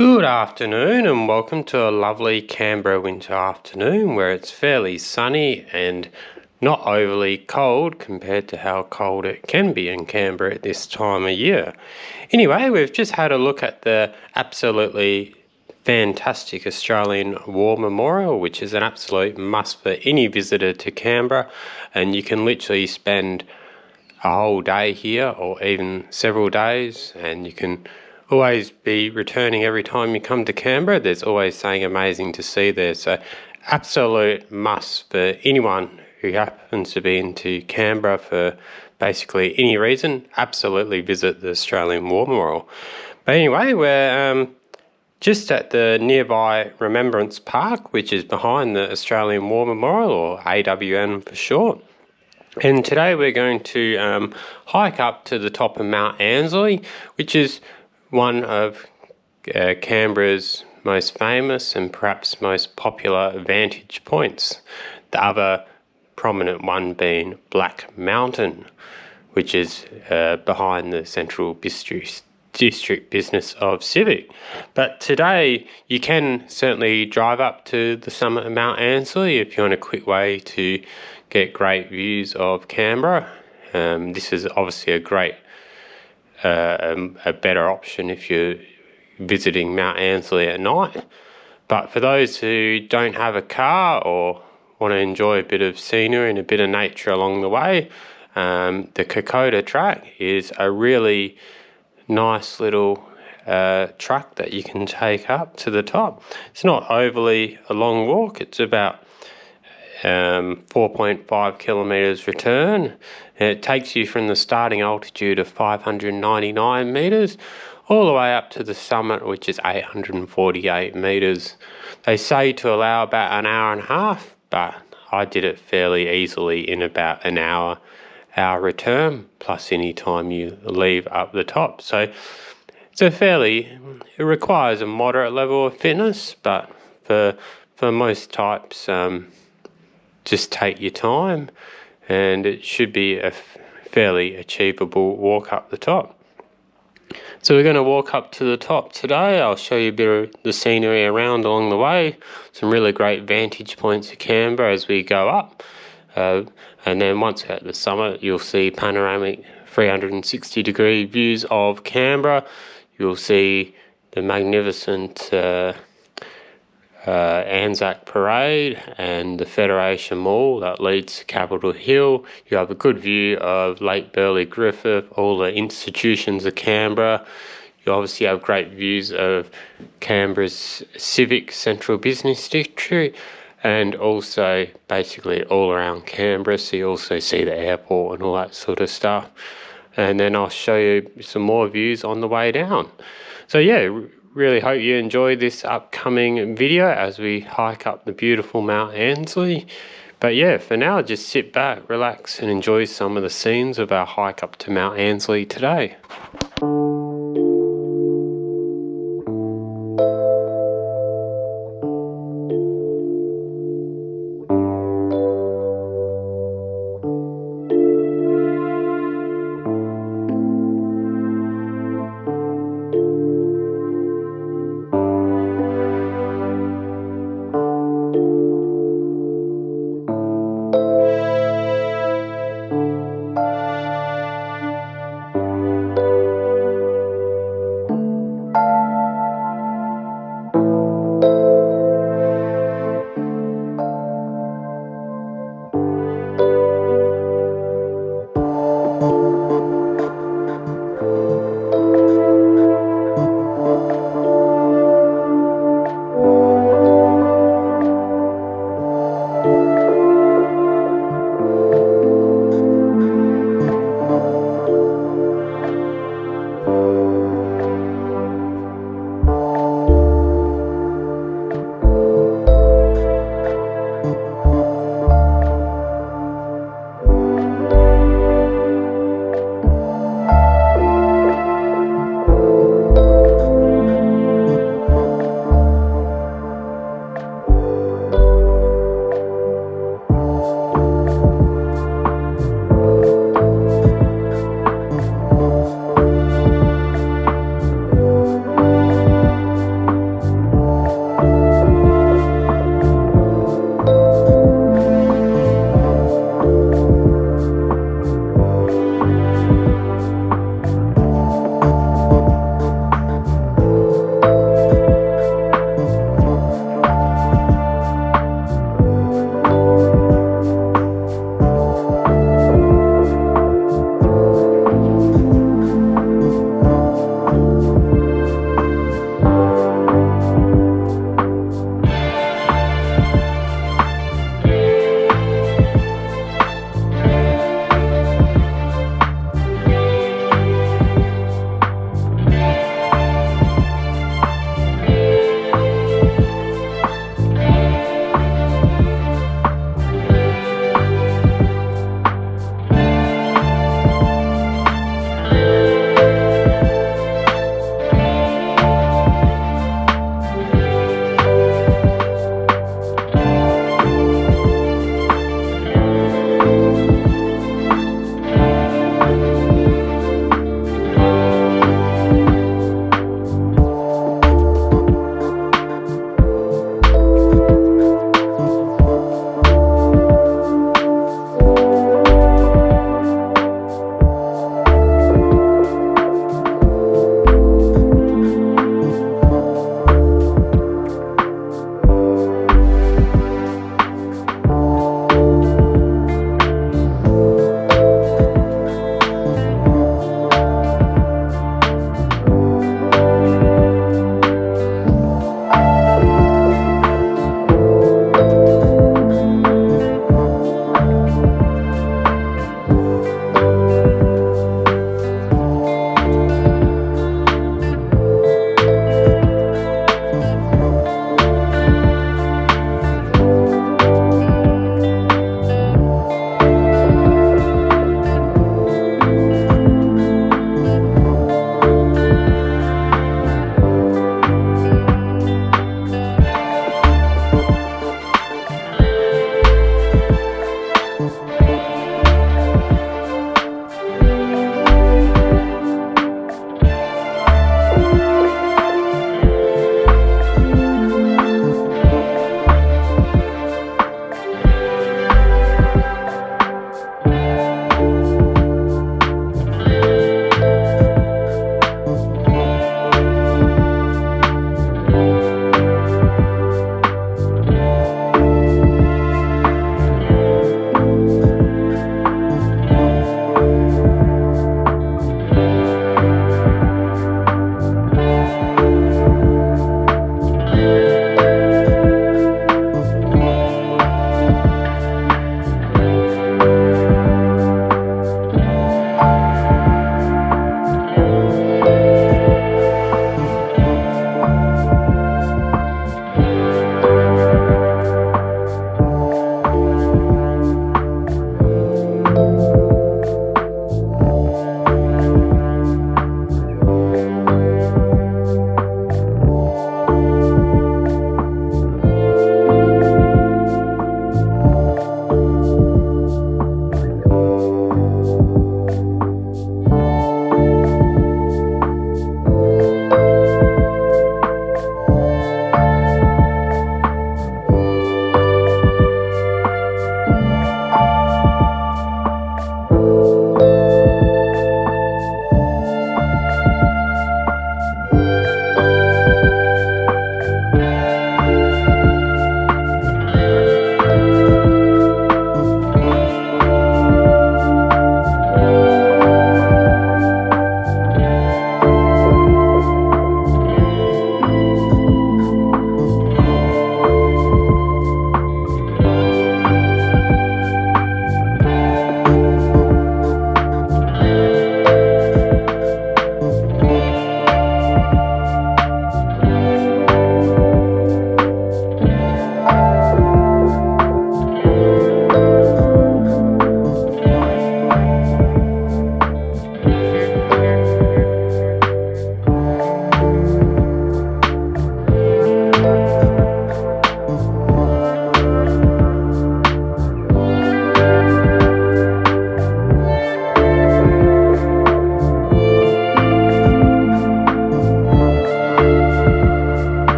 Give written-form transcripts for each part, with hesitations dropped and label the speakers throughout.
Speaker 1: Good afternoon and welcome to a lovely Canberra winter afternoon where it's fairly sunny and not overly cold compared to how cold it can be in Canberra at this time of year. Anyway, we've just had a look at the absolutely fantastic Australian War Memorial, which is an absolute must for any visitor to Canberra, and you can literally spend a whole day here or even several days, and you can always be returning every time you come to Canberra. There's always something amazing to see there. So absolute must for anyone who happens to be into Canberra for basically any reason. Absolutely visit the Australian War Memorial. But anyway, we're just at the nearby Remembrance Park, which is behind the Australian War Memorial, or AWN for short. And today we're going to hike up to the top of Mount Ainslie, which is one of Canberra's most famous and perhaps most popular vantage points. The other prominent one being Black Mountain, which is behind the central district business of Civic. But today you can certainly drive up to the summit of Mount Ainslie if you want a quick way to get great views of Canberra. This is obviously a better option if you're visiting Mount Ainslie at night. But for those who don't have a car or want to enjoy a bit of scenery and a bit of nature along the way, the Kokoda Trail is a really nice little track that you can take up to the top. It's not overly a long walk. It's about 4.5 kilometres return. It takes you from the starting altitude of 599 metres all the way up to the summit, which is 848 metres. They say to allow about an hour and a half, but I did it fairly easily in about an hour return, plus any time you leave up the top. So it's it requires a moderate level of fitness, but for most types, just take your time and it should be a fairly achievable walk up the top. So we're going to walk up to the top today. I'll show you a bit of the scenery around along the way, some really great vantage points of Canberra as we go up. And then once at the summit, you'll see panoramic 360 degree views of Canberra. You'll see the magnificent ANZAC Parade and the Federation Mall that leads to Capitol Hill. You have a good view of Lake Burley Griffith, all the institutions of Canberra. You obviously have great views of Canberra's Civic central business district and also basically all around Canberra. So you also see the airport and all that sort of stuff. And then I'll show you some more views on the way down. So yeah, really hope you enjoy this upcoming video as we hike up the beautiful Mount Ainslie. But yeah, for now, just sit back, relax and enjoy some of the scenes of our hike up to Mount Ainslie today.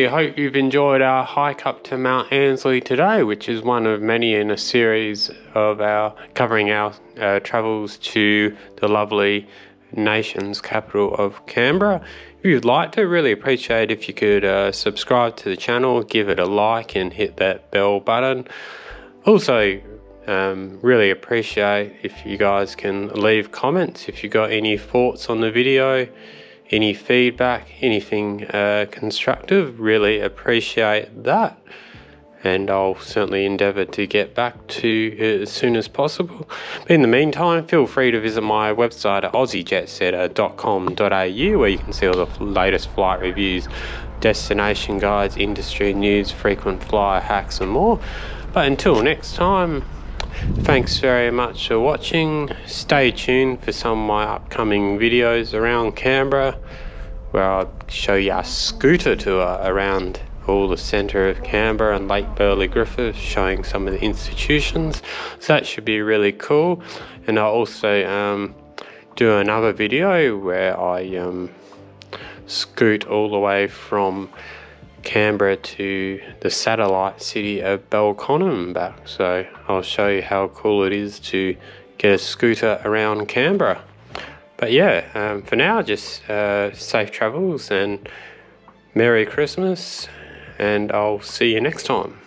Speaker 1: really hope you've enjoyed our hike up to Mount Ainslie today, which is one of many in a series of covering our travels to the lovely nation's capital of Canberra. If you'd like to, really appreciate if you could subscribe to the channel, give it a like and hit that bell button. Also, really appreciate if you guys can leave comments if you got any thoughts on the video, any feedback, anything constructive. Really appreciate that, and I'll certainly endeavour to get back to you as soon as possible. But in the meantime, feel free to visit my website at aussiejetsetter.com.au, where you can see all the latest flight reviews, destination guides, industry news, frequent flyer hacks and more. But until next time, thanks very much for watching. Stay tuned for some of my upcoming videos around Canberra, where I'll show you a scooter tour around all the centre of Canberra and Lake Burley Griffith, showing some of the institutions. So that should be really cool. And I'll also do another video where I scoot all the way from Canberra to the satellite city of Belconnen and back. So I'll show you how cool it is to get a scooter around Canberra. But yeah, for now, just safe travels and Merry Christmas, and I'll see you next time.